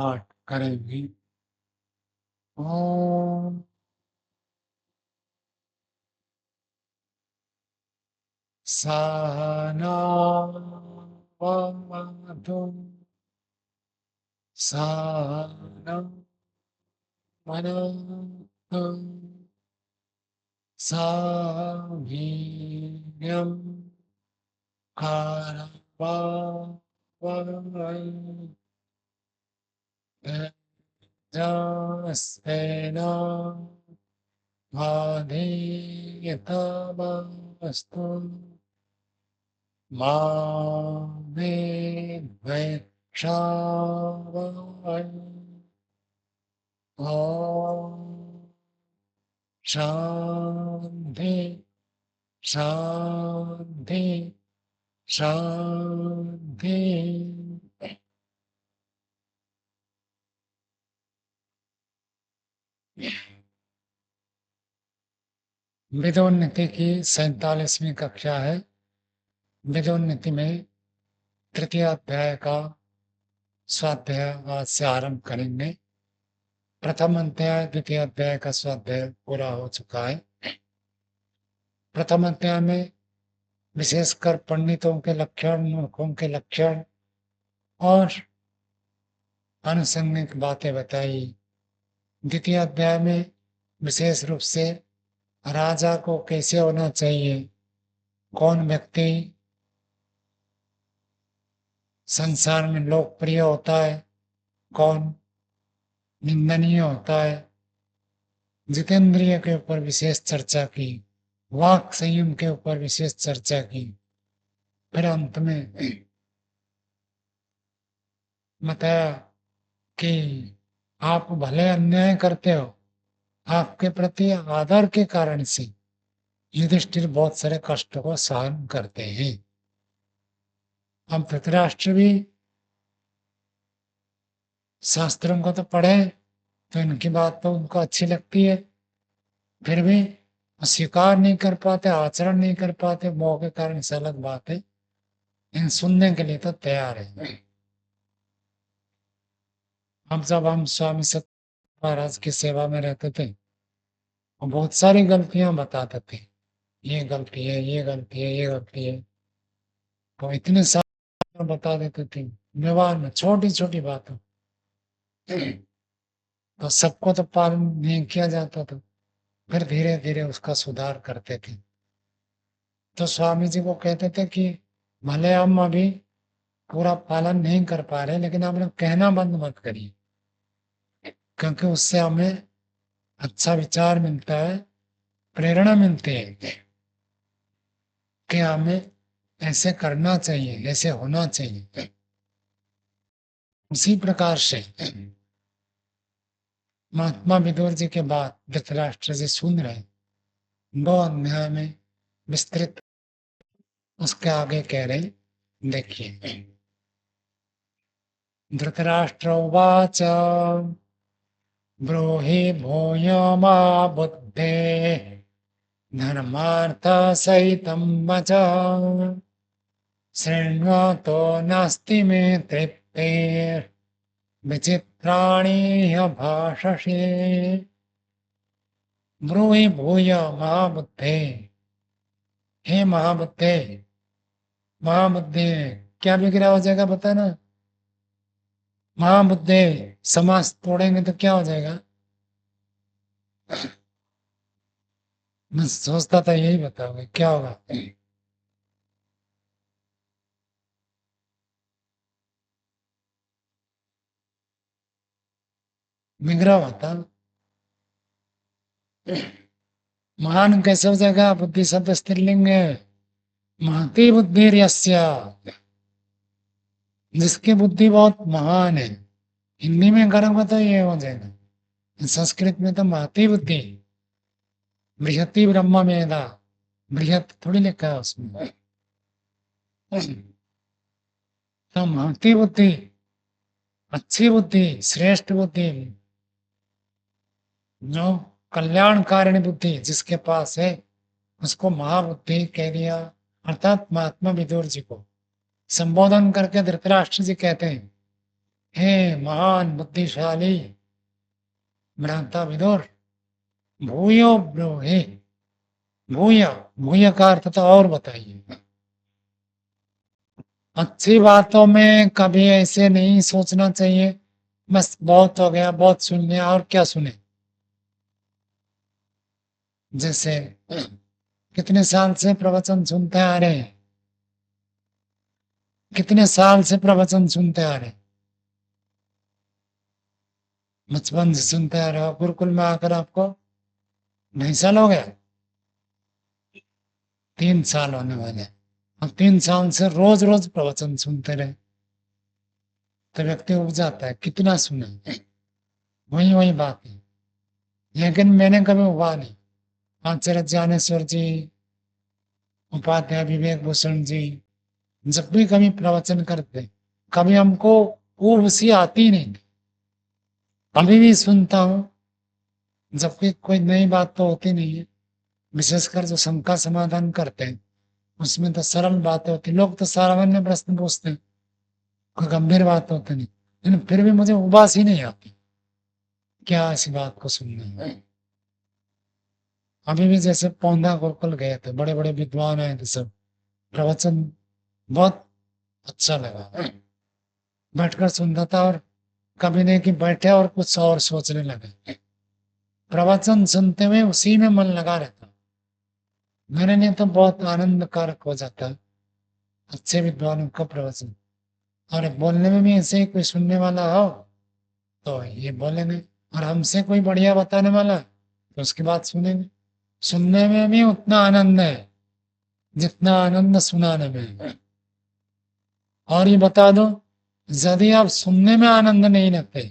पाठ करेंगे। ओम सहना वतु सहनौ भुनक्तु सह वीर्यं करवावहै तेजस्तेन धीतमस्तु मा विद्विषावहै। ॐ शान्ति शान्ति शान्ति। विदोन्नति की 47वीं कक्षा है। विदोन्नति में तृतीय अध्याय का स्वाध्याय आज से आरंभ करेंगे। प्रथम अध्याय द्वितीय अध्याय का स्वाध्याय पूरा हो चुका है। प्रथम अध्याय में विशेषकर पंडितों के लक्षण, मूर्खों के लक्षण और अनुसंगिक बातें बताई। द्वितीय अध्याय में विशेष रूप से राजा को कैसे होना चाहिए, कौन व्यक्ति संसार में लोकप्रिय होता है, कौन निंदनीय होता है। जितेंद्रिय के ऊपर विशेष चर्चा की, वाक संयम के ऊपर विशेष चर्चा की। फिर अंत में बताया कि आप भले अन्याय करते हो, आपके प्रति आदर के कारण से युधिष्ठिर बहुत सारे कष्टों को सहन करते हैं। हम धृतराष्ट्र भी शास्त्रों को तो पढ़े, तो इनकी बात तो उनको अच्छी लगती है, फिर भी स्वीकार नहीं कर पाते, आचरण नहीं कर पाते, मोह के कारण से अलग बात है। इन सुनने के लिए तो तैयार है। हम स्वामी सत्य महाराज की सेवा में रहते थे और बहुत सारी गलतियां बताते थे, ये गलती है, ये गलती है, ये गलती है। तो इतने सारे बता देते थे व्यवहार में, छोटी छोटी बातों। तो सबको तो पालन नहीं किया जाता था, फिर धीरे धीरे उसका सुधार करते थे। तो स्वामी जी को कहते थे कि भले हम अभी पूरा पालन नहीं कर पा रहे, लेकिन आप लोग कहना बंद मत करिए, क्योंकि उससे हमें अच्छा विचार मिलता है, प्रेरणा मिलती है कि हमें ऐसे करना चाहिए, ऐसे होना चाहिए। उसी प्रकार से महात्मा विदुर जी के बाद धृतराष्ट्र जी सुन रहे, 2 अध्याय में विस्तृत उसके आगे कह रहे, देखिए। धृतराष्ट्र उवाच ब्रूहि भूय मा बुद्धे धर्मार्थ सहितं वच शृण्वतो नास्ति मे तृप्तिर् विचित्राणि ह्यभाषसे। ब्रूहि भूय महाबुद्धे, हे महाबुद्धे। महाबुद्धि क्या विग्रह हो जाएगा बताना। महाबुद्धे समास तोड़ेंगे तो क्या हो जाएगा। मैं सोचता था यही बताओगे, क्या होगा। विग्रह होता महान कैसे हो जाएगा, बुद्धि शब्द स्त्रीलिंग है। महती बुद्धि यस्य, जिसकी बुद्धि बहुत महान है। हिंदी में करोगे तो ये हो जाएगा, संस्कृत में तो महती बुद्धि, बृहति ब्रह्म मेधा, बृहत थोड़ी लिखा है उसमें। तो महती बुद्धि, अच्छी बुद्धि, श्रेष्ठ बुद्धि, जो कल्याणकारिणी बुद्धि जिसके पास है, उसको महाबुद्धि कह दिया। अर्थात महात्मा विदुर जी को संबोधन करके धृतराष्ट्र जी कहते हैं हे महान बुद्धिशाली भ्राता विदुर, भूयो ब्रूहि। भूय, भूय का अर्थ तो और बताइए। अच्छी बातों में कभी ऐसे नहीं सोचना चाहिए बस बहुत हो गया, बहुत सुन लिया, और क्या सुने। जैसे कितने साल से प्रवचन सुनते आ रहे हैं, कितने साल से प्रवचन सुनते आ रहे हैं, बचपन से सुनते आ रहे हो, गुरुकुल में आकर आपको 2.5 साल हो गया, 3 साल होने वाले। अब 3 साल से रोज रोज प्रवचन सुनते रहे तो व्यक्ति उब जाता है, कितना सुने, वही वही बात है। लेकिन मैंने कभी उबा नहीं। आचार्य ज्ञानेश्वर जी, उपाध्याय विवेक भूषण जी, जब भी कभी प्रवचन करते, कभी हमको ऊब सी आती नहीं थी। अभी भी सुनता हूँ, जबकि कोई नई बात तो होती नहीं है। विशेषकर जो शंका समाधान करते हैं उसमें तो सरल बातें होती, लोग तो सामान्य प्रश्न पूछते हैं, कोई गंभीर बात होती नहीं, लेकिन फिर भी मुझे उबास ही नहीं आती, क्या ऐसी बात को सुनना है। अभी भी जैसे पौंधा गुरुकुल गए थे, बड़े बड़े विद्वान आए थे सब, प्रवचन बहुत अच्छा लगा, बैठकर सुनता था। और कभी नहीं कि बैठे और कुछ और सोचने लगे, प्रवचन सुनते हुए उसी में मन लगा रहता। मेरे लिए तो बहुत आनंद कारक हो जाता है अच्छे विद्वानों का प्रवचन। और बोलने में भी ऐसे ही कोई सुनने वाला हो तो ये बोलेंगे, और हमसे कोई बढ़िया बताने वाला है तो उसकी बात सुनेंगे। सुनने में भी उतना आनंद है जितना आनंद सुनाने में है। और ये बता दो, यदि आप सुनने में आनंद नहीं लेते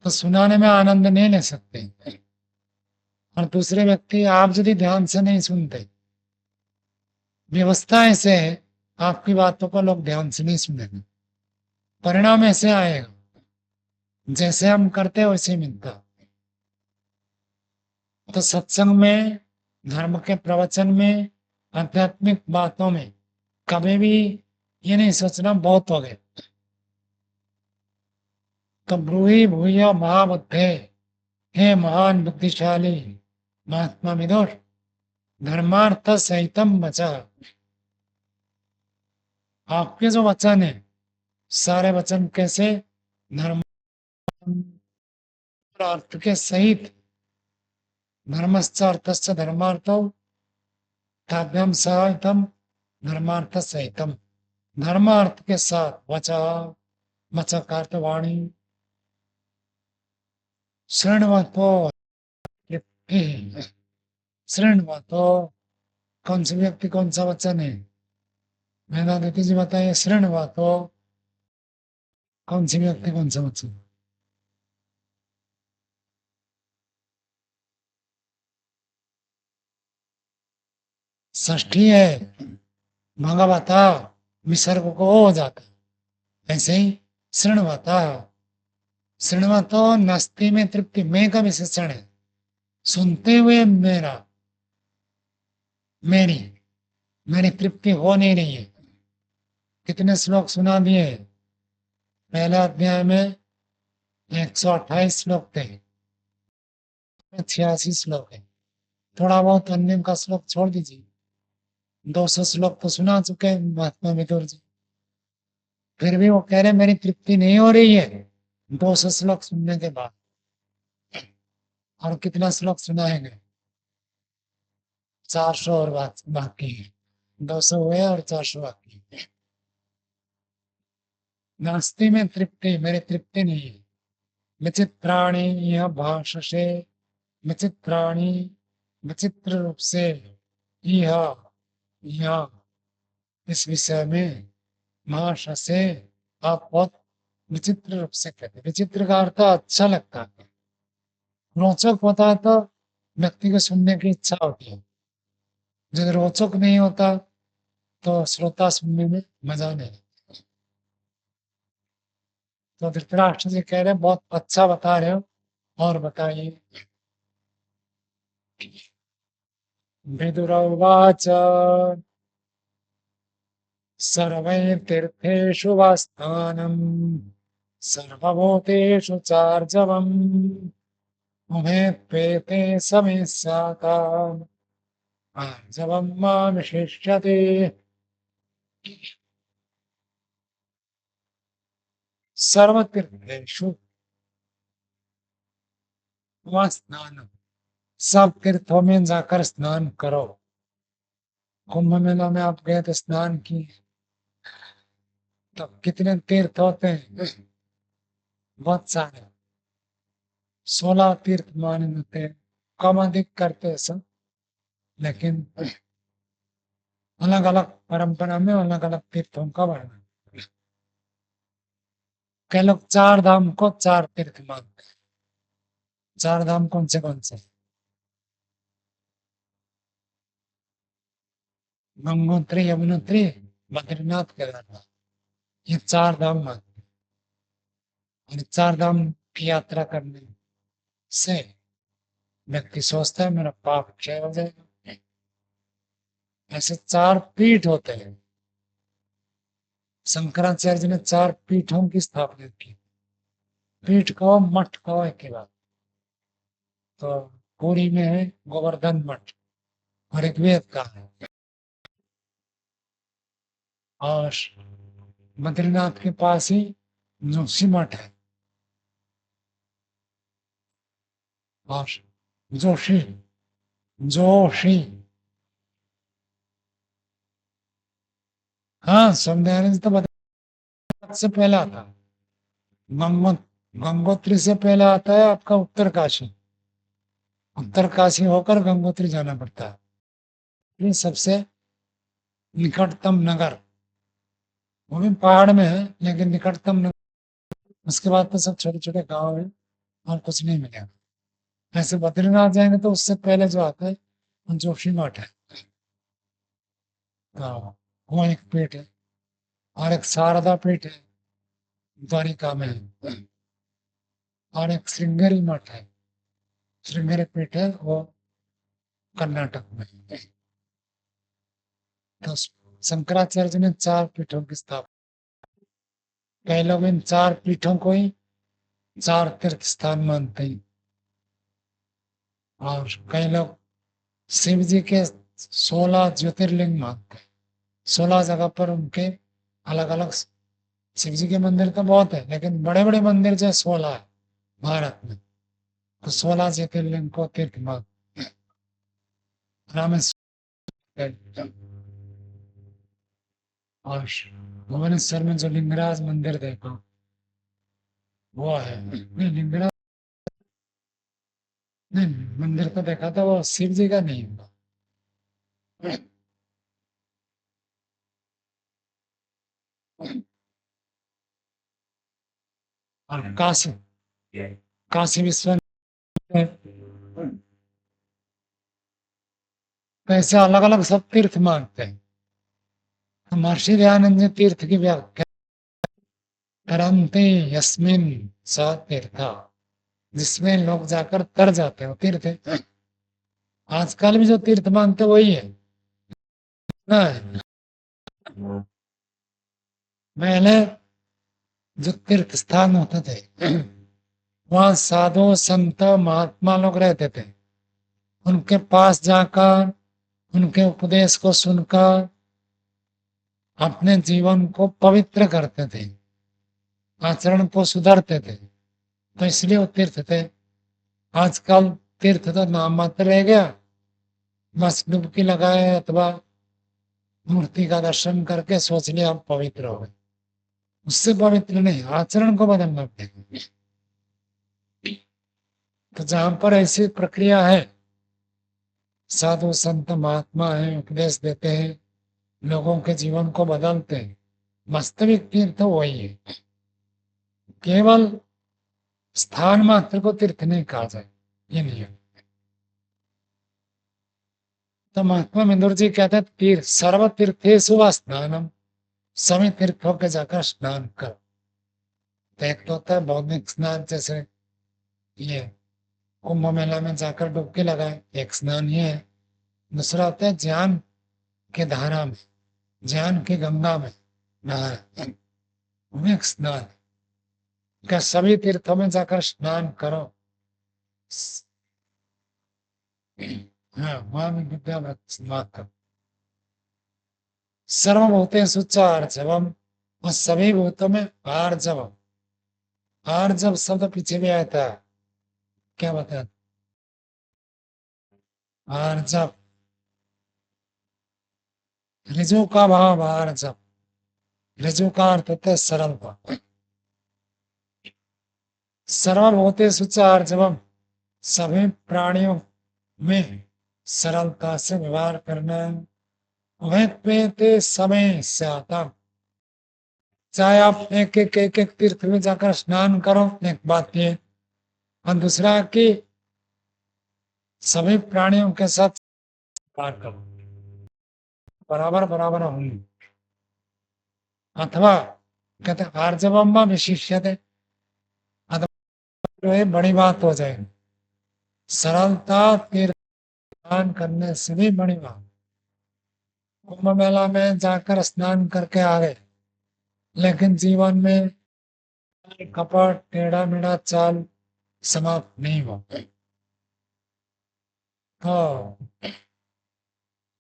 तो सुनाने में आनंद नहीं ले सकते। और दूसरे व्यक्ति आप यदि ध्यान से नहीं सुनते, व्यवस्था ऐसे है आपकी बातों को लोग ध्यान से नहीं सुनेंगे, परिणाम ऐसे आएगा जैसे हम करते वैसे मिलता। तो सत्संग में, धर्म के प्रवचन में, आध्यात्मिक बातों में कभी भी ये नहीं सोचना बहुत हो गए। तो ब्रूहि भूय महाबुद्धे, हे महान बुद्धिशाली महात्मा विदुर, धर्मार्थ सहितम वचा। आपके जो वचन है, सारे वचन कैसे, धर्म अर्थ के सहित, धर्मश्च अर्थश्च धर्मार्थो ताभ्याम सहितम, धर्मार्थ सहितम, धर्म अर्थ के साथ वचा, वचा का अर्थ वाणी, शृण्वतो शृण्वतो, कौन सी व्यक्ति कौन सा वचन है, वेदांति जी बताइए। शृण्वतो कौन सी व्यक्ति कौन सा वचन, षष्ठी है, भगवता विसर्ग को हो जाता है। ऐसे ही शृण्वता, शृण्वतो नस्ति में तृप्ति, मैं का विशेषण है, सुनते हुए मेरा, मेरी मेरी तृप्ति हो नहीं रही है। कितने श्लोक सुना दिए, पहले अध्याय में 128 श्लोक थे, 86 श्लोक है। थोड़ा बहुत अन्य का श्लोक छोड़ दीजिए, 200 श्लोक तो सुना चुके हैं महात्मा विदुर जी। फिर भी वो कह रहे मेरी तृप्ति नहीं हो रही है 200 श्लोक सुनने के बाद। और कितना श्लोक सुनाएंगे, 400 और बाकी है, 200 हुए और 400 बाकी है। नास्ति में तृप्ति, मेरी तृप्ति नहीं है। विचित्राणी यह भाषसे, विचित्राणी विचित्र रूप से, यह यह इस विषय में, भाषसे आप बहुत विचित्र रूप से कहते हैं। विचित्र का अर्थ अच्छा लगता है, रोचक होता है तो व्यक्ति को सुनने की इच्छा होती है, जब रोचक नहीं होता तो श्रोता सुनने में मजा नहीं। तो धृतराष्ट्र जी कह रहे हैं बहुत अच्छा बता रहे हो, और बताइए। विदुरवाच, सर्वैर्तीर्थेषु वास्तानम् सर्वभूतेषु चार्जवम् उमे प्रेते समे साता आर्जवम् मानुशिष्यते। सर्वतीर्थेषु स्नान, सब तीर्थों में जाकर स्नान करो। कुंभ मेला में आप गए तो स्नान किए, तो कितने तीर्थ होते हैं? बहुत सारे, 16 तीर्थ माने जाते हैं। कम अधिक करते हैं सब, लेकिन अलग अलग परंपरा में अलग अलग तीर्थों का वर्णन। कई लोग 4 धाम को 4 तीर्थ मानते हैं। 4 धाम कौन से कौन से? गंगोत्री, यमुनोत्री, बद्रीनाथ, केदारनाथ, ये 4 धाम मानते हैं। और 4 धाम की यात्रा करने से व्यक्ति सोचता है मेरा पाप क्षय हो जाएगा। ऐसे 4 पीठ होते हैं। शंकराचार्य जी ने 4 पीठों की स्थापना की। पीठ कहो मठ कहो एक ही बात। तो पुरी में है गोवर्धन मठ, और ऋग्वेद का है, और बद्रीनाथ के पास ही जोशी मठ है, और जोशी जोशी हाँ, स्वामीनारायण तो बद्रीनाथ से पहले आता है। गंगो गंगोत्री से पहले आता है आपका उत्तरकाशी। उत्तरकाशी होकर गंगोत्री जाना पड़ता है। ये सबसे निकटतम नगर, वो भी पहाड़ में है लेकिन निकटतम नगर। उसके बाद तो सब छोटे छोटे गांव है और कुछ नहीं मिलेगा। ऐसे बद्रीनाथ जाएंगे तो उससे पहले जो आता है वो जोशी मठ है। हाँ, वो एक पीठ है, और एक शारदा पीठ है, द्वारिका में है, और एक श्रृंगेरी मठ है। श्रृंगेरी पीठ है, वो कर्नाटक में है। तो शंकराचार्य जी ने 4 पीठों की स्थापना। कई लोग इन 4 पीठों को ही 4 तीर्थ स्थान मानते हैं, और कई लोग शिव जी के 16 ज्योतिर्लिंग मानते हैं। 16 जगह पर उनके अलग अलग, शिव जी के मंदिर तो बहुत है लेकिन बड़े बड़े मंदिर जो 16 है भारत में, तो 16 ज्योतिर्लिंग को तीर्थ मान। रामेश्वर और भुवनेश्वर में जो लिंगराज मंदिर देखो वो है। नहीं, लिंगराज नहीं, मंदिर तो देखा था, वो शिव जी का नहीं होगा। और काशी, काशी विश्वनाथ है। तो ऐसे अलग अलग सब तीर्थ मानते हैं। तो महर्षि दयानंद जी तीर्थ की व्याख्या, तरंते यस्मिन स तीर्थ, जिसमें लोग जाकर तर जाते हो तीर्थ है। आजकल भी जो तीर्थ मानते वही है ना। पहले जो तीर्थ स्थान होते थे वहां साधु संत महात्मा लोग रहते थे। उनके पास जाकर उनके उपदेश को सुनकर अपने जीवन को पवित्र करते थे, आचरण को सुधारते थे। तो इसलिए वो तीर्थ थे। आजकल तीर्थ तो नाम मात्र रह गया, बस डुबकी लगाए अथवा मूर्ति का दर्शन करके सोच लिया हम पवित्र हो गए। उससे पवित्र नहीं, आचरण को बदलना पड़ेगा। तो जहां पर ऐसी प्रक्रिया है, साधु संत महात्मा है, उपदेश देते हैं, लोगों के जीवन को बदलते हैं, वास्तविक तीर्थ तो वही है। केवल स्थान मात्र को तीर्थ नहीं कहा जाए, ये नहीं है। तो महात्मा इंदौर जी कहते हैं तीर्थ सर्व तीर्थेषु वा स्नानम, सभी तीर्थों के जाकर स्नान कर। तो एक तो होता है बौद्धिक स्नान, जैसे ये कुंभ मेला में जाकर डुबकी लगाए, एक स्नान ये है। दूसरा होता है ज्ञान के धारा में ज्ञान की गंगा में नहाए, विवेक स्नान। क्या सभी तीर्थों में जाकर स्नान करो। हाँ, वहां भी विद्या करो। सर्वभूतेषु च आर्जवम्, और सभी भूतों में आर्जवम्। आर्जव शब्द पीछे भी आया था, क्या बताया। आर्जव, ऋजु का भाव आर्जव। ऋजु का अर्थ होता है सरलता। सर्वभूतेषु च आर्जवम्, सभी प्राणियों में सरलता से व्यवहार करना। वह समय से आता, चाहे आप एक तीर्थ में जाकर स्नान करो, एक बात ये, और दूसरा कि सभी प्राणियों के साथ व्यवहार करो, बराबर बराबर होंगे। अथवा कहते आर्जवम विशिष्यते, अथवा ये बड़ी बात हो जाएगी। सरलता तीर्थ स्नान करने से भी बड़ी बात। कुंभ मेला में जाकर स्नान करके आ गए, लेकिन जीवन में कपट टेढ़ा मेढ़ा चाल समाप्त नहीं हुआ, तो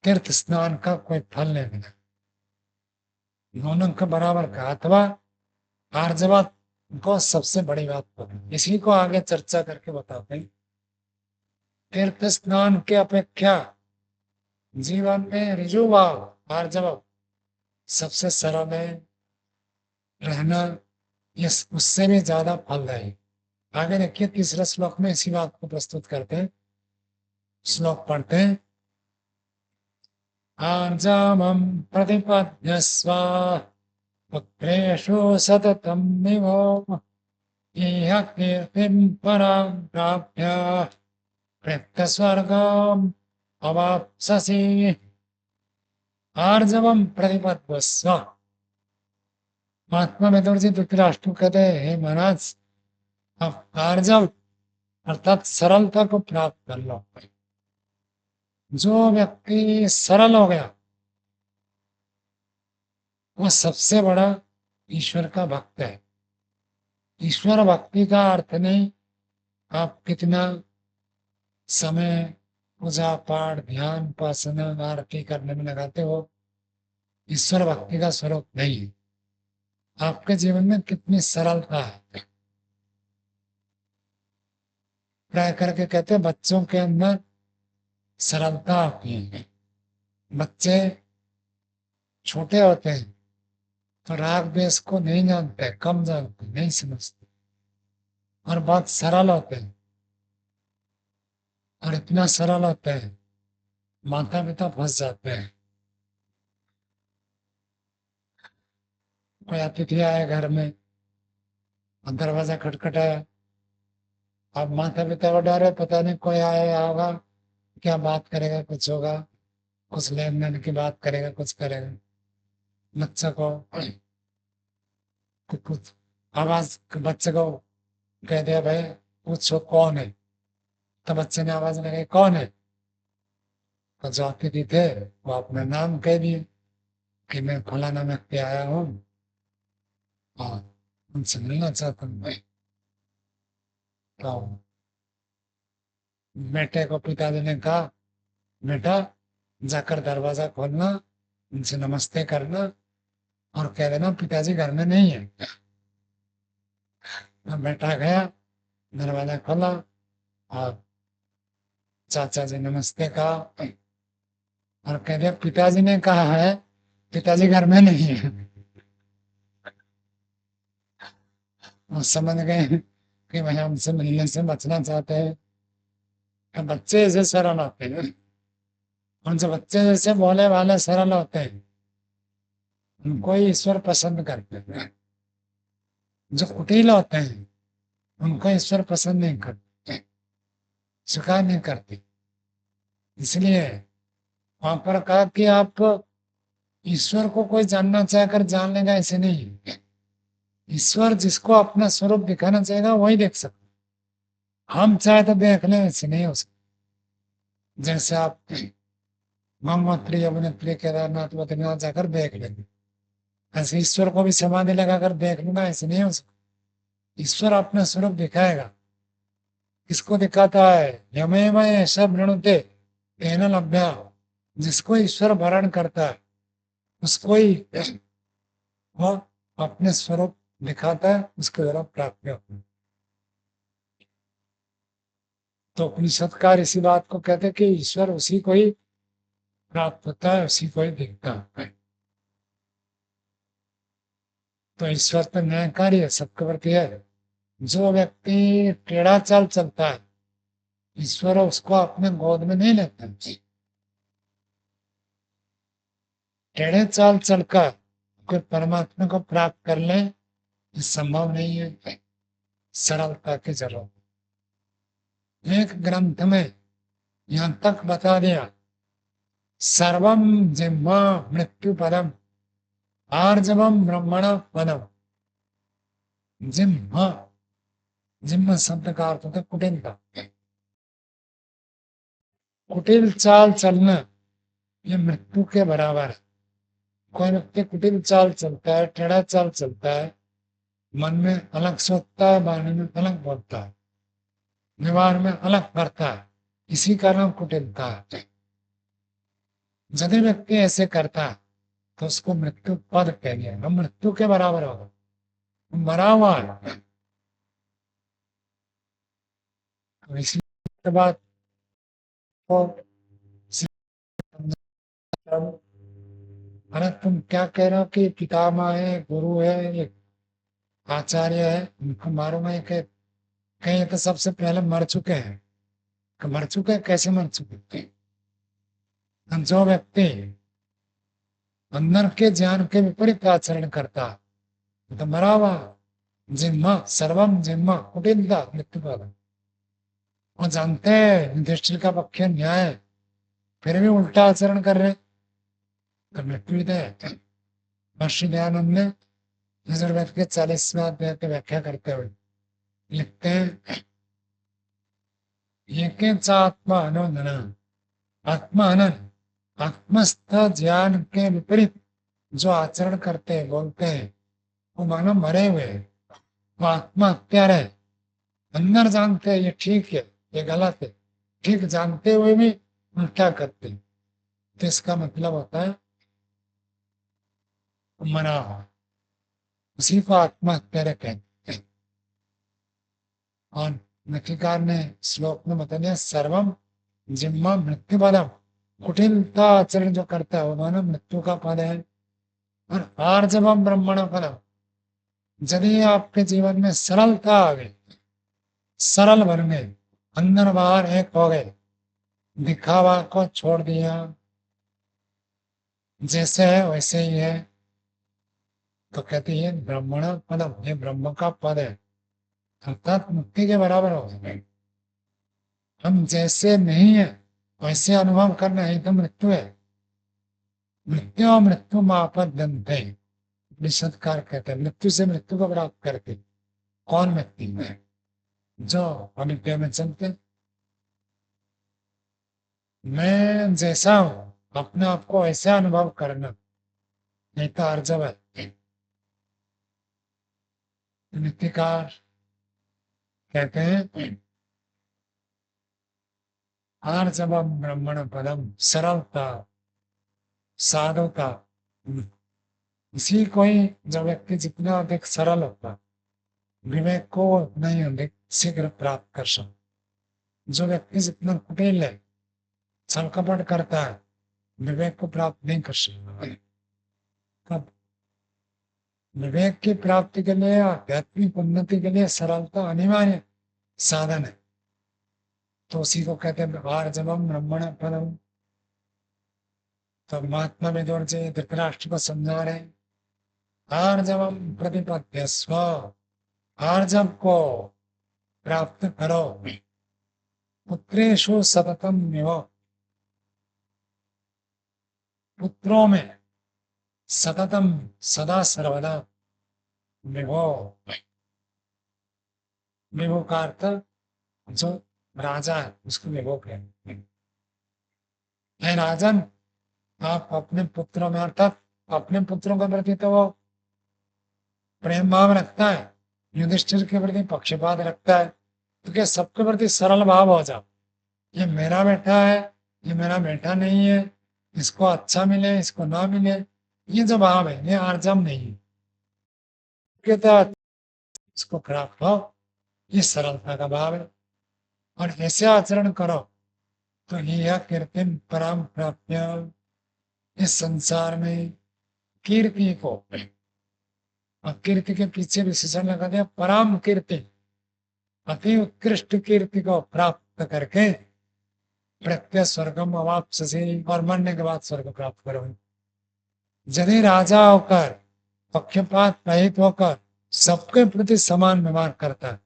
तीर्थ स्नान का कोई फल नहीं मिला। दोनों के बराबर का। अथवा आर्जवत को सबसे बड़ी बात होगी, इसी को आगे चर्चा करके बताते हैं। तीर्थ स्नान की अपेक्षा जीवन में ऋजु भाव आर्जव सबसे सरल है रहना, ये उससे भी ज्यादा फलदायी। आगे देखिए, तीसरे श्लोक में इसी बात को प्रस्तुत करते हैं। श्लोक पढ़ते हैं। आर्जवम् प्रतिपद्यस्व पुत्रेषु सततं निवो, इह कीर्तिं परां प्राप्य प्रेत्य अवाप्स्यसि। आर्जवम् प्रतिपद्यस्व। महात्मा विदुर जी धृतराष्ट्र कहते हैं, हे महाराज, आप आर्जव अर्थात सरलता को प्राप्त कर लो। जो व्यक्ति सरल हो गया वो सबसे बड़ा ईश्वर का भक्त है। ईश्वर भक्ति का अर्थ नहीं आप कितना समय पूजा पाठ ध्यान उपासना आरती करने में लगाते हो, ईश्वर भक्ति का स्वरूप नहीं है। आपके जीवन में कितनी सरलता है। प्राय करके कहते हैं बच्चों के अंदर सरलता आती है। बच्चे छोटे होते हैं तो राग द्वेष को नहीं जानते, कम जानते, नहीं समझते, और बहुत सरल होते हैं। और इतना सरल होते हैं माता पिता फंस जाते हैं। कोई अतिथि आए घर में और दरवाजा खटखटाया, अब माता पिता को डर है, पता नहीं कोई आया होगा, क्या बात करेगा, कुछ होगा, कुछ लेन देन की बात करेगा, कुछ करेगा। बच्चा को कुछ आवाज, बच्चे को कह दिया भाई पूछो कौन है, तो बच्चे ने आवाज लगाई कौन है, तो जो अतिथि थे वो अपना नाम कह दिए कि मैं फलाना व्यक्ति आया हूँ और उनसे मिलना चाहता हूँ मैं। तो बेटे को पिताजी ने कहा, बेटा जाकर दरवाजा खोलना, उनसे नमस्ते करना और कह देना पिताजी घर में नहीं है। तो बेटा गया, दरवाजा खोला और चाचा जी नमस्ते कहा और कह दिया पिताजी ने कहा है, पिताजी घर में नहीं है। वो समझ गए कि भाई हमसे मिलने से बचना चाहते हैं। तो बच्चे ऐसे सरल होते हैं, उनसे बच्चे जैसे भोले वाले सरल होते हैं, उनको ही ईश्वर पसंद करते हैं। जो कुटिल होते हैं उनको ईश्वर पसंद नहीं करते, स्वीकार नहीं करते। इसलिए वहां पर कहा कि आप ईश्वर को कोई जानना चाहकर जान लेगा, ऐसे नहीं। ईश्वर जिसको अपना स्वरूप दिखाना चाहेगा वही देख सकता। हम चाहे तो देख लें, ऐसे नहीं हो सकता। जैसे आप गंगोत्री, यमुनोत्री, केदारनाथ, बद्रीनाथ जाकर देख लेंगे। ऐसे ईश्वर को भी समाधि लगाकर देख लूंगा ऐसे नहीं हो सकता। ईश्वर अपना स्वरूप दिखाएगा। किसको दिखाता है? यमे में ऐसा वृणुते तेन लभ्या, जिसको ईश्वर वरण करता है उसको ही वो अपने स्वरूप दिखाता है, उसके द्वारा प्राप्त होता है। तो उपनिषदकार इसी बात को कहते हैं कि ईश्वर उसी को ही प्राप्त होता है, उसी को ही दिखता है। तो ईश्वर तो न्यायकारी है, सबके प्रति है। जो व्यक्ति टेढ़ा चाल चलता है, ईश्वर उसको अपने गोद में नहीं लेता। टेढ़े चाल चलकर कोई परमात्मा को प्राप्त कर ले, ये संभव नहीं है। सरलता की जरूरत। एक ग्रंथ में यहां तक बता दिया, सर्वम जिह्वा मृत्यु पदम आर्जवम ब्रह्मण पदम। जिह्वा, जिह्वा शब्द का अर्थ होता है कुटिलता। कुटिल चाल चलना ये मृत्यु के बराबर है। कोई व्यक्ति कुटिल चाल चलता है, टेढ़ा चाल चलता है, मन में अलग सोचता है, वाणी में अलग बोलता है, व्यवहार में अलग करता है, इसी का नाम कुटिलता है। यदि व्यक्ति ऐसे करता है तो उसको मृत्यु पद कह गया, हम मृत्यु के बराबर होगा, मरा हुआ है। तो इसलिए बात को अरे तुम क्या कह रहे हो कि पितामह है, गुरु है, एक आचार्य है, उनको मालूम है कि कहीं तो सबसे पहले मर चुके हैं। कि मर चुके हैं, कैसे मर चुके हैं? जो व्यक्ति अंदर के ज्ञान के विपरीत आचरण करता तो मरा हुआ। जिम्मा सर्वम जिम्मा कुटिलता मृत्यु पद। वो जानते हैं युधिष्ठिर का पक्ष न्याय है, फिर भी उल्टा आचरण कर रहे, तो मृत्यु है। महर्षि दयानंद ने यजुर्वेद के 40वें अध्याय की व्याख्या करते हुए लिखते हैं, ये आत्मा अनुदन, आत्मा अनंत, आत्मस्थ ज्ञान के विपरीत जो आचरण करते हैं, बोलते हैं, वो मानो मरे हुए हैं। वो आत्मा हत्यारा है। अंदर जानते हैं ये ठीक है, ये गलत है, ठीक जानते हुए भी उल्टा करते हैं, तो इसका मतलब होता है मरा हुआ। उसी को आत्मा हत्यारा कहते हैं। और नखिकार ने श्लोक में बता दिया, सर्वम जिम्मा मृत्यु पदम। कुटिलता आचरण जो करता है वो मानो मृत्यु का पद है। और आर्जवम ब्रह्मण फलम, यदि आपके जीवन में सरलता आ गई, सरल बन गए, अंदर बाहर एक हो गए, दिखावा को छोड़ दिया, जैसे है वैसे ही है, तो कहती है ब्राह्मण पदम, ये ब्रह्म का पद है, अर्थात मुक्ति के बराबर हो गए। हम जैसे नहीं है वैसे अनुभव करना ही तो मृत्यु है। मृत्यु मृत्यु मापद्यन्ते, निषदकार कहते हैं मृत्यु से मृत्यु को प्राप्त करके। कौन व्यक्ति है? जो अनित्य में चलते। मैं जैसा हूं अपने आप को ऐसा अनुभव करना, नहीं तो अर्जव है। नित्यकार कहते हैं आर्जवम ब्रह्मण पदम, सरलता, साधुता। इसी को ही जो व्यक्ति जितना अधिक सरल होता, विवेक को नहीं अधिक शीघ्र प्राप्त कर सकता। जो व्यक्ति जितना कुटिल है, छल कपट करता है, विवेक को प्राप्त नहीं कर सकता। तब विवेक की प्राप्ति के लिए, आध्यात्मिक उन्नति के लिए सरलता अनिवार्य साधन है। तो उसी को कहते हैं आर्जवम ब्रह्मण फलम। तो महात्मा में जोड़ से धृतराष्ट्र को समझा रहे, आर्जवम प्रतिपद्य स्व, आर्जव को प्राप्त करो, पुत्रेषु सततम निव, पुत्रों में सततम सदा सर्वदा विभो। विभो का अर्थ जो राजा है उसको विभो कहते हैं। हे राजन, आप अपने पुत्रों में, अर्थात अपने पुत्रों के प्रति तो वो प्रेम भाव रखता है, युधिष्ठिर के प्रति पक्षपात रखता है, तो क्या सबके प्रति सरल भाव हो जाओ, ये मेरा बेटा है, ये मेरा बेटा नहीं है, इसको अच्छा मिले इसको ना मिले, ये जो भाव है ये आर्जव नहीं है, कहता इसको खराब खाओ, ये सरलता का भाव है। और ऐसे आचरण करो तो यह कीर्तिम परम प्राप्य, इस संसार में कीर्ति को, और कीर्ति के पीछे विशेषण लगा दिया परम कीर्ति, अति उत्कृष्ट कीर्ति को प्राप्त करके प्रत्यय स्वर्गम अवाप्स्यसि, और मरने के बाद स्वर्ग प्राप्त करोगे। यदि राजा होकर पक्षपात रहित होकर सबके प्रति समान व्यवहार करता है,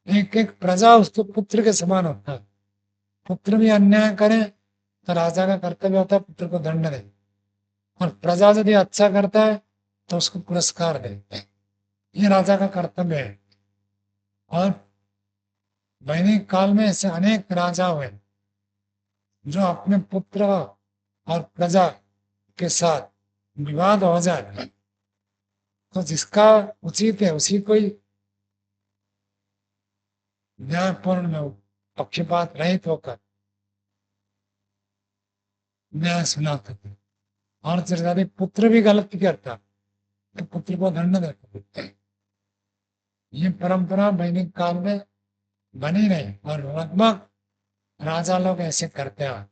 एक एक प्रजा उसके पुत्र के समान होता है, पुत्र भी अन्याय करे तो राजा का कर्तव्य होता है पुत्र को दंड दे, और प्रजा यदि अच्छा करता है तो उसको पुरस्कार दे, ये राजा का कर्तव्य है। और वैदिक काल में ऐसे अनेक राजा हुए जो अपने पुत्र और प्रजा के साथ विवाद हो जाए तो जिसका उचित है उसी को ही न्यायपूर्ण पक्षपात रहित होकर न्याय सुनाते थे, और यदि पुत्र भी गलती करता तो पुत्र को दंड देते थे। ये परंपरा वैदिक काल में बनी रही और लगभग राजा लोग ऐसे करते हैं।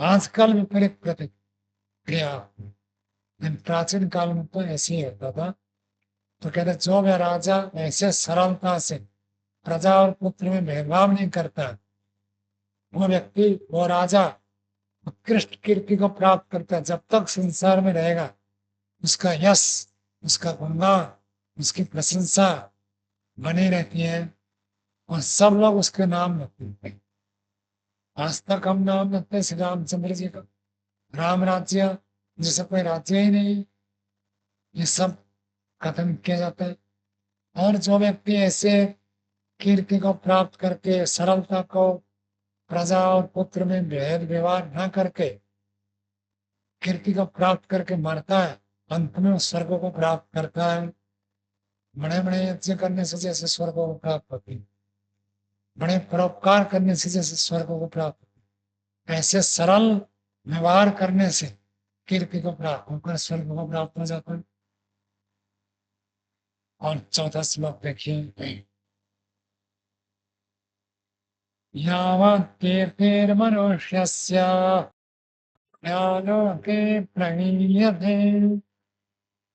आजकल विपरीत प्रतिक्रिया, प्राचीन काल में तो ऐसे ही होता था, तो कहते जो वह राजा ऐसे सरलता से प्रजा और पुत्र में भेदभाव नहीं करता, वो व्यक्ति वो राजा उत्कृष्ट कीर्ति को प्राप्त करता है, जब तक संसार में रहेगा उसका यश, उसका गुणगान, उसकी प्रशंसा बनी रहती है, और सब लोग उसके नाम रखते हैं। आज तक हम नाम रखते हैं श्री रामचंद्र जी का, राम राज्य जैसे कोई राज्य ही नहीं, ये सब खत्म किया जाता है। और जो व्यक्ति ऐसे कीर्ति को प्राप्त करके सरलता को प्रजा और पुत्र में भेद व्यवहार न करके कीर्ति को प्राप्त करके मरता है, अंत में उस स्वर्ग को प्राप्त करता है। बड़े बड़े यज्ञ करने से जैसे स्वर्ग को प्राप्त होती है, बड़े परोपकार करने से जैसे स्वर्ग को प्राप्त होती है, ऐसे सरल व्यवहार करने से कीर्ति को प्राप्त होकर स्वर्ग को प्राप्त हो जाता है। और चौथा श्लोक देखिए, यावत् कीर्तिर्मनुष्यस्य ज्ञानोके प्रहीयते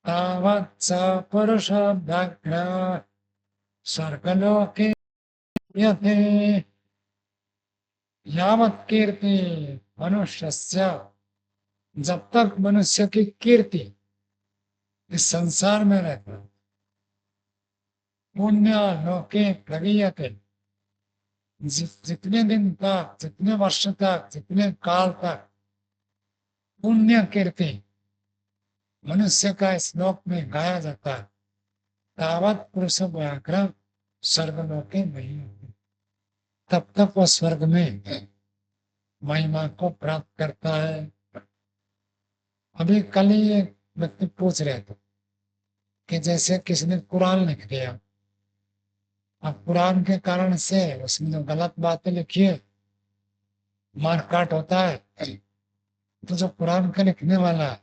तावत् स पुरुषो भग्न स्वर्गलोके यते। यावत् कीर्ति मनुष्यस्य, जब तक मनुष्य की कीर्ति इस संसार में रहता, पुण्य लोके प्रगीयते, जितने दिन तक, जितने वर्ष तक, जितने काल तक पुण्य कीर्ति मनुष्य का इस लोक में गाया जाता है, तावत पुरुष व्याघ्र स्वर्गलोके नहीं होते, तब तक वह स्वर्ग में महिमा को प्राप्त करता है। अभी कल ही एक व्यक्ति पूछ रहे थे कि जैसे किसी ने कुरान लिख दिया, अब कुरान के कारण से उसमें जो गलत बातें लिखी है मारकाट होता है, तो जो कुरान का लिखने वाला है,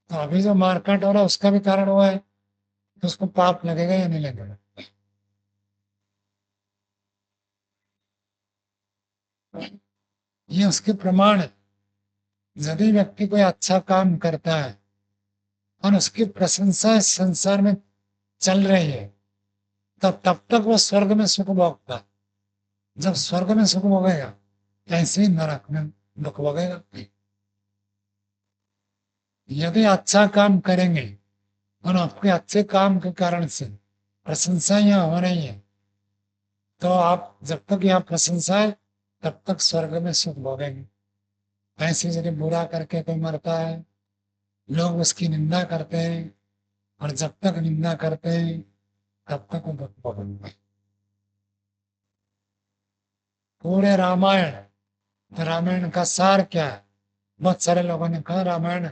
तो अभी जो मारकाट हो रहा है उसका भी कारण हुआ है, तो उसको पाप लगेगा या नहीं लगेगा? ये उसके प्रमाण है। यदि व्यक्ति कोई अच्छा काम करता है और उसकी प्रशंसा इस संसार में चल रही है, तब तक वो स्वर्ग में सुख भोगता है। जब स्वर्ग में सुख भोगेगा ऐसे ही नरक में दुख भोगेगा। यदि अच्छा काम करेंगे और आपके अच्छे काम के कारण से प्रशंसा यहाँ हो रही है, तो आप जब तक यहाँ प्रशंसा है तब तक स्वर्ग में सुख भोगेंगे। ऐसे यदि बुरा करके कोई मरता है, लोग उसकी निंदा करते हैं, और जब तक निंदा करते हैं तब तक वो दुख भोगेंगे। पूरे रामायण तो रामायण का सार क्या है? बहुत सारे लोगों ने कहा रामायण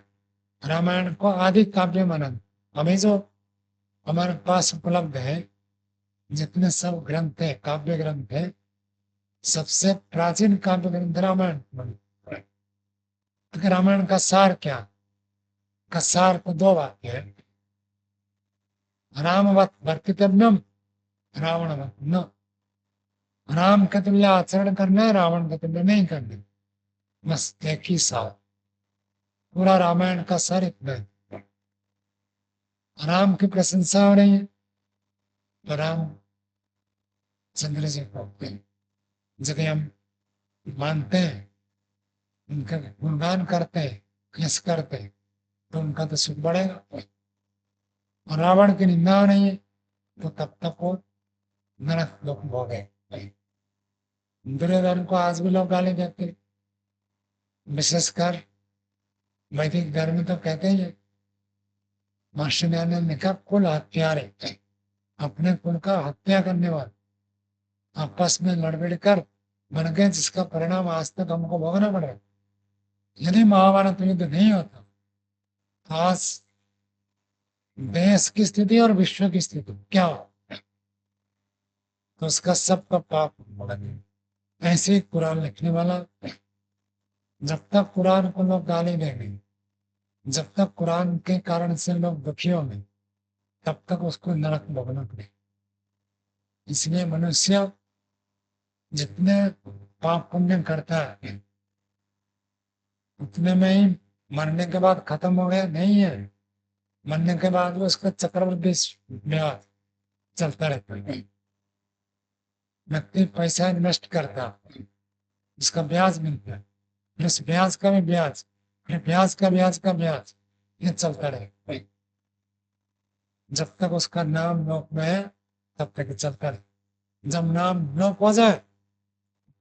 रामायण को आदि काव्य माना। अभी जो हमारे पास उपलब्ध है, जितने सब ग्रंथ है, काव्य ग्रंथ है, सबसे प्राचीन काव्य ग्रंथ रामायण माना। तो रामायण का सार क्या? का सार तो दो वाक्य है। रामवत वर्तितव्यम, रावणवत न। राम के तुल्य आचरण करना है, रावण के तुल्य नहीं करना। बस एक ही सार। पूरा रामायण का सार इतना है। राम की प्रशंसा हो रही है तो राम चंद्र जी को जब हम मानते हैं, उनका गुणगान करते हैं, यश करते हैं, तो उनका तो सुख बढ़ेगा। और रावण की निंदा हो रही है तो तब तक वो नरक लोक भोगे। दुर्योधन को आज भी लोग गाली देते हैं। विशेषकर वैदिक धर्म में तो कहते ही है, महर्षि दयानंद ने कहा कुल हत्यारे, अपने कुल का हत्या करने वाले आपस में लड़बड़ कर बन गए, जिसका परिणाम आज तक हमको भोगना पड़ रहा है। यदि महाभारत युद्ध नहीं होता तो आज देश की स्थिति और विश्व की स्थिति क्या हो? तो उसका सबका पाप होगा। ऐसे ही कुरान लिखने वाला, जब तक कुरान को लोग गाली देंगे, जब तक कुरान के कारण से लोग दुखी होंगे, तब तक उसको नरक भोगना पड़ेगा। इसलिए मनुष्य जितने पाप पुण्य करता है, उतने में ही मरने के बाद खत्म हो गया नहीं है। मरने के बाद भी उसका चक्रवृद्धि ब्याज चलता रहता है। व्यक्ति पैसा इन्वेस्ट करता है, उसका ब्याज मिलता है, फिर उस ब्याज का भी ब्याज, फिर ब्याज का ब्याज का ब्याज, ये चलता रहेगा। जब तक उसका नाम लोक में है तब तक ये चलता रहे। जब नाम लोक हो जाए,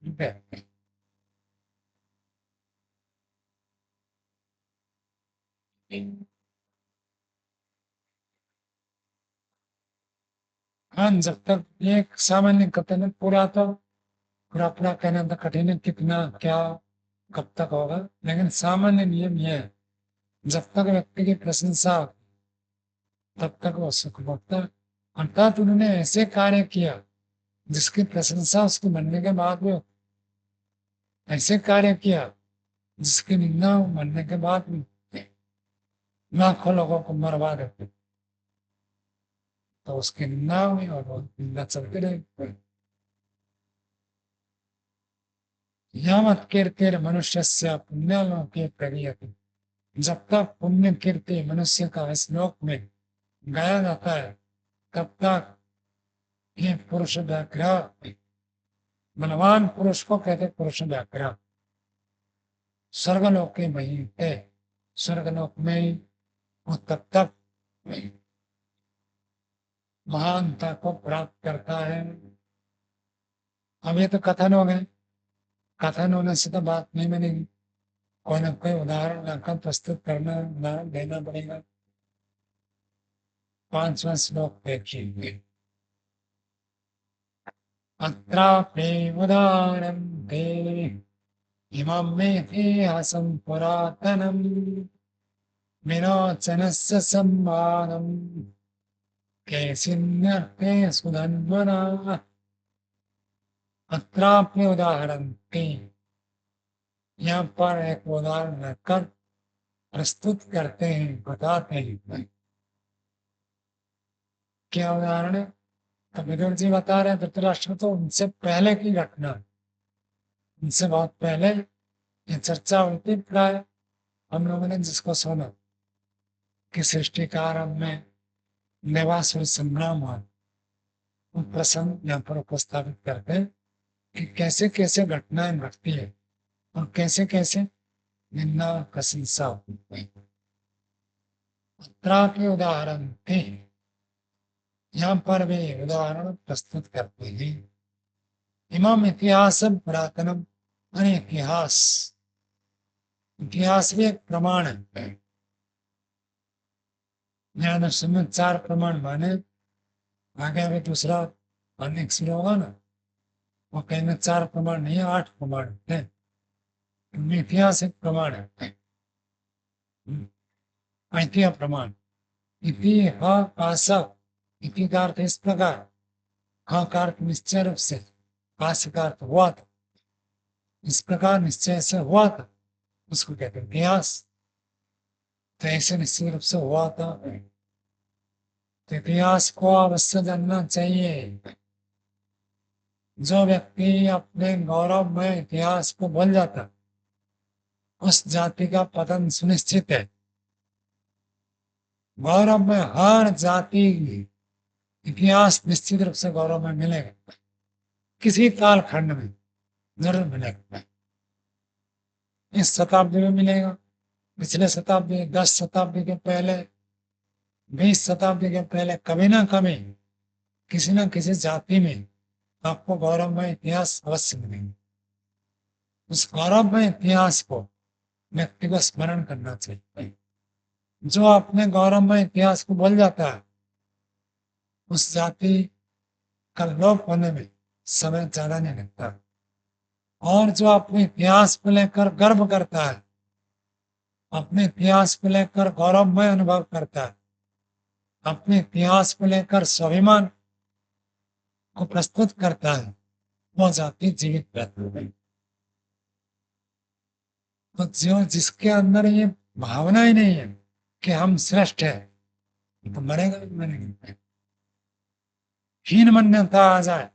ठीक है। हाँ, जब तक ये सामान्य कथन है, पूरा तो पूरा पूरा कहना तो कठिन है, कितना क्या कब तक होगा, लेकिन सामान्य नियम ये है, जब तक व्यक्ति की प्रशंसा तब तक वो सुख भोगता है। अर्थात उन्होंने ऐसे कार्य किया जिसकी प्रशंसा उसको मरने के बाद भी, ऐसे कार्य किया जिसकी निंदा मरने के बाद भी लाखों लोगों को मरवा देते, तो उसकी निंदा हुई और वो निंदा चलती रही। यावत् कीर्तिर मनुष्यस्य पुण्यलोके प्रगीयते, जब तक पुण्य कीर्ति मनुष्य का इस लोक में गाया जाता है, तब तक ये पुरुष व्याघ्र, बलवान पुरुष को कहते पुरुष व्याघ्र, स्वर्गलोक के वहीं है। स्वर्गलोक में वो तब तक महानता को प्राप्त करता है। अब ये तो कथन हो गए, कथन होने से तो बात नहीं बनेगी, कोई ना कोई उदाहरण लाकर प्रस्तुत करना, उदाहरण देना पड़ेगा। 5वां श्लोक देखिए। अत्रापि उदाहरणं ते इमं मेऽतिहासं पुरातनं विरोचनस्य संवादं केशिन्यर्थे सुधन्वना। अत्रापि उदाहरणं ते, यहाँ पर एक उदाहरण रखकर प्रस्तुत करते हैं, बताते हैं। क्या उदाहरण है? तो विदुर जी बता रहे हैं धृतराष्ट्र तो उनसे पहले की घटना, उनसे बहुत पहले ये चर्चा होती प्राय हम लोगों ने जिसको सुना कि सृष्टि का आरंभ में देवासुर संग्राम हुआ, वो प्रसंग यहाँ पर उपस्थापित करते हैं कि कैसे कैसे घटनाएं घटती है और कैसे कैसे निंदा और प्रशंसा होती है। अत्रा के उदाहरण थे, यहाँ पर वे उदाहरण प्रस्तुत करते हैं। इमाम इतिहास पुरातनम, अरे इतिहास, इतिहास भी एक प्रमाण है। ध्यान समय 4 प्रमाण माने, आगे अभी दूसरा अनेक शुरू होगा ना, वो कहेंगे 4 प्रमाण नहीं 8 प्रमाण है। ऐतिहासिक प्रमाण है, ऐतिहासिक प्रमाण। इतिहास, इति का अर्थ इस प्रकार, हाँ का अर्थ निश्चय रूप से, पास का अर्थ हुआ था, इस प्रकार निश्चय से हुआ था, उसको कहते हैं इतिहास। तो ऐसे निश्चित रूप से हुआ था, तो इतिहास को अवश्य जानना चाहिए। जो व्यक्ति अपने गौरव में इतिहास को भूल जाता, उस जाति का पतन सुनिश्चित है। गौरव में हर जाति इतिहास निश्चित रूप से गौरव में मिलेगा, किसी कालखंड में जरूर मिलेगा। इस शताब्दी में मिलेगा, पिछले शताब्दी, 10 शताब्दी के पहले, 20 शताब्दी के पहले, कभी ना कभी किसी न किसी जाति में आपको गौरव में इतिहास अवश्य मिलेगा। उस गौरव में इतिहास को व्यक्ति को स्मरण करना चाहिए। जो अपने गौरव में इतिहास को भूल जाता है, उस जाति का लोप होने में समय ज्यादा नहीं लगता। और जो अपने इतिहास को लेकर गर्व करता है, अपने इतिहास को लेकर गौरवमय अनुभव करता है, अपने इतिहास को लेकर स्वाभिमान को प्रस्तुत करता है, वो जाति जीवित रहती है। तो जो जिसके अंदर ये भावना ही नहीं है कि हम श्रेष्ठ है, तो मरेगा भी मरेगा। हीन मान्यता आ जाए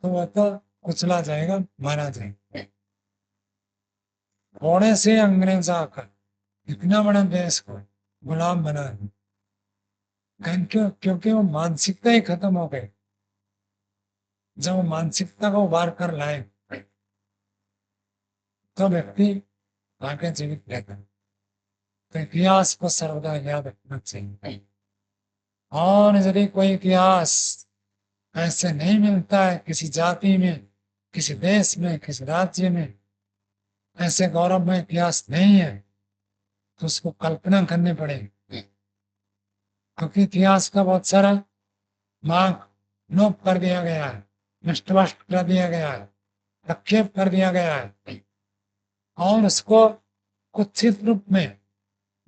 तो वह तो कुचला जाएगा, मारा जाएगा। थोड़े से अंग्रेज आकर इतना बड़ा देश को गुलाम बना दिया, क्योंकि वो मानसिकता ही खत्म हो गई। जब वो मानसिकता को उबार कर लाए तो व्यक्ति आगे जीवित रहता है। तो इतिहास को सर्वदा याद रखना चाहिए। और यदि कोई इतिहास ऐसे नहीं मिलता है किसी जाति में, किसी देश में, किसी राज्य में, ऐसे गौरव में इतिहास नहीं है, तो उसको कल्पना करनी पड़ेगी। क्योंकि इतिहास का बहुत सारा मार्ग लोप कर दिया गया है, नष्टभ्रष्ट कर दिया गया है, प्रक्षेप कर दिया गया है, और उसको कुत्सित रूप में,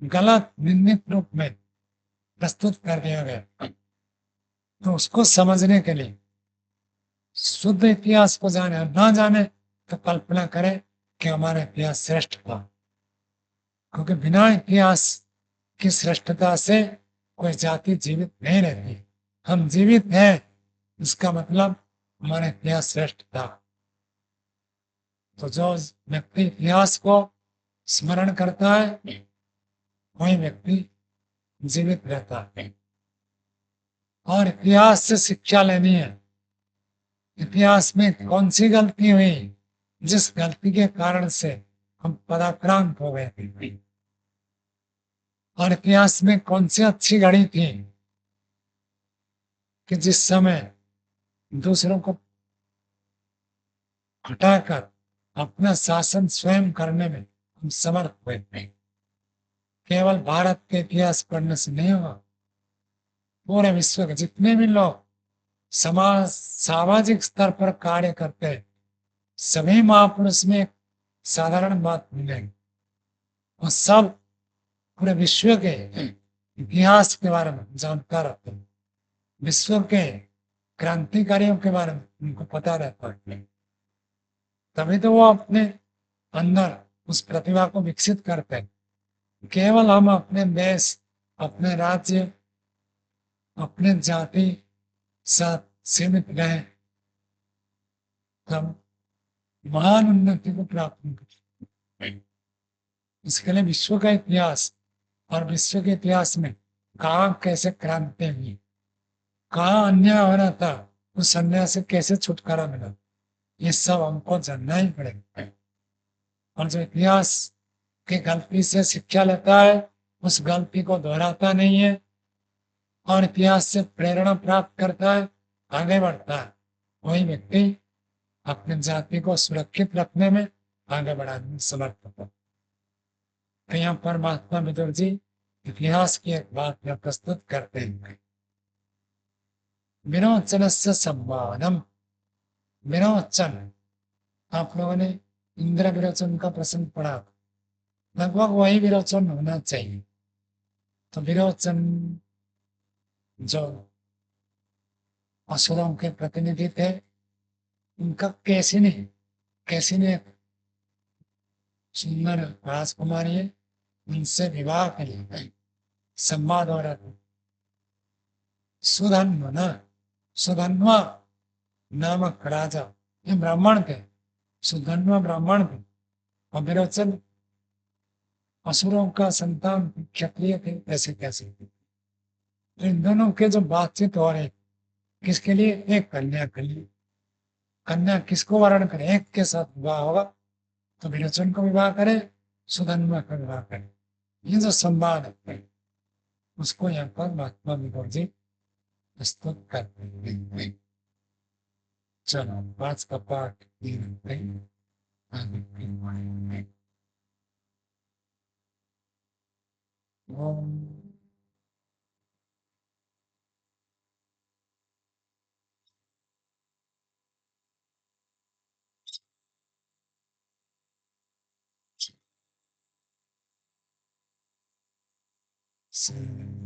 गलत निंदित रूप में प्रस्तुत कर दिया गया। तो उसको समझने के लिए शुद्ध इतिहास को जाने, ना जाने तो कल्पना करें कि हमारा इतिहास श्रेष्ठ था। क्योंकि बिना इतिहास की श्रेष्ठता से कोई जाति जीवित नहीं रहती। हम जीवित हैं, इसका मतलब हमारा इतिहास श्रेष्ठ था। तो जो व्यक्ति इतिहास को स्मरण करता है, वही व्यक्ति जीवित रहता है। और इतिहास से शिक्षा लेनी है। इतिहास में कौन सी गलती हुई जिस गलती के कारण से हम पराक्रांत हो गए थे, और इतिहास में कौन सी अच्छी घड़ी थी कि जिस समय दूसरों को हटाकर अपना शासन स्वयं करने में हम समर्थ हुए थे। केवल भारत के इतिहास पढ़ने से नहीं होगा, पूरे विश्व के जितने भी लोग समाज सामाजिक स्तर पर कार्य करते हैं, सभी महापुरुष में एक साधारण बात मिलेगी, और सब पूरे विश्व के इतिहास के बारे में जानकार रहते हैं, विश्व के क्रांतिकारियों के बारे में उनको पता रहता है। तभी तो वो अपने अंदर उस प्रतिभा को विकसित करते हैं। केवल हम अपने देश, अपने राज्य, अपने जाति साथ सीमित रहे, तब महान उन्नति को प्राप्त नहीं कर। इसके लिए विश्व का इतिहास, और विश्व के इतिहास में कहाँ कैसे क्रांति हुई, कहाँ अन्याय हो रहा था, उस अन्याय से कैसे छुटकारा मिला, ये सब हमको जानना ही पड़ेगा। और जो इतिहास की गलती से शिक्षा लेता है, उस गलती को दोहराता नहीं है, और इतिहास से प्रेरणा प्राप्त करता है, आगे बढ़ता है, वही व्यक्ति अपनी जाति को सुरक्षित रखने में, आगे बढ़ाने में समर्थ होता है। तो यहाँ पर महात्मा विदुर जी इतिहास की एक बात में प्रस्तुत करते हैं। विरोचन से सम्मानम। विरोचन, आप लोगों ने इंद्र विरोचन का प्रसंग पड़ा, लगभग वही विरोचन होना चाहिए। तो विरोचन जो असुरों के प्रतिनिधि थे, उनका कैसी ने सुंदर राजकुमारी है, उनसे विवाह के लिए संवाद हो रहा था। सुधन्व सुधन्वा नामक राजा, ये ब्राह्मण थे, सुधन्व ब्राह्मण थे, और विरोचन असुरों का संतान क्षत्रिय थे, ऐसे कैसे। तो इन दोनों के जो बातचीत हो रही, किसके लिए, एक कन्या के लिए। कन्या किसको वर्ण करे, एक के साथ विवाह होगा, तो विरोचन को विवाह करे, सुधन्वा का विवाह करे। ये जो संवाद है, उसको यहाँ पर महात्मा विभोर जी प्रस्तुत करते हैं। चलो, 5 का पाठ आगे फिर पढ़ेंगे। ओम श्री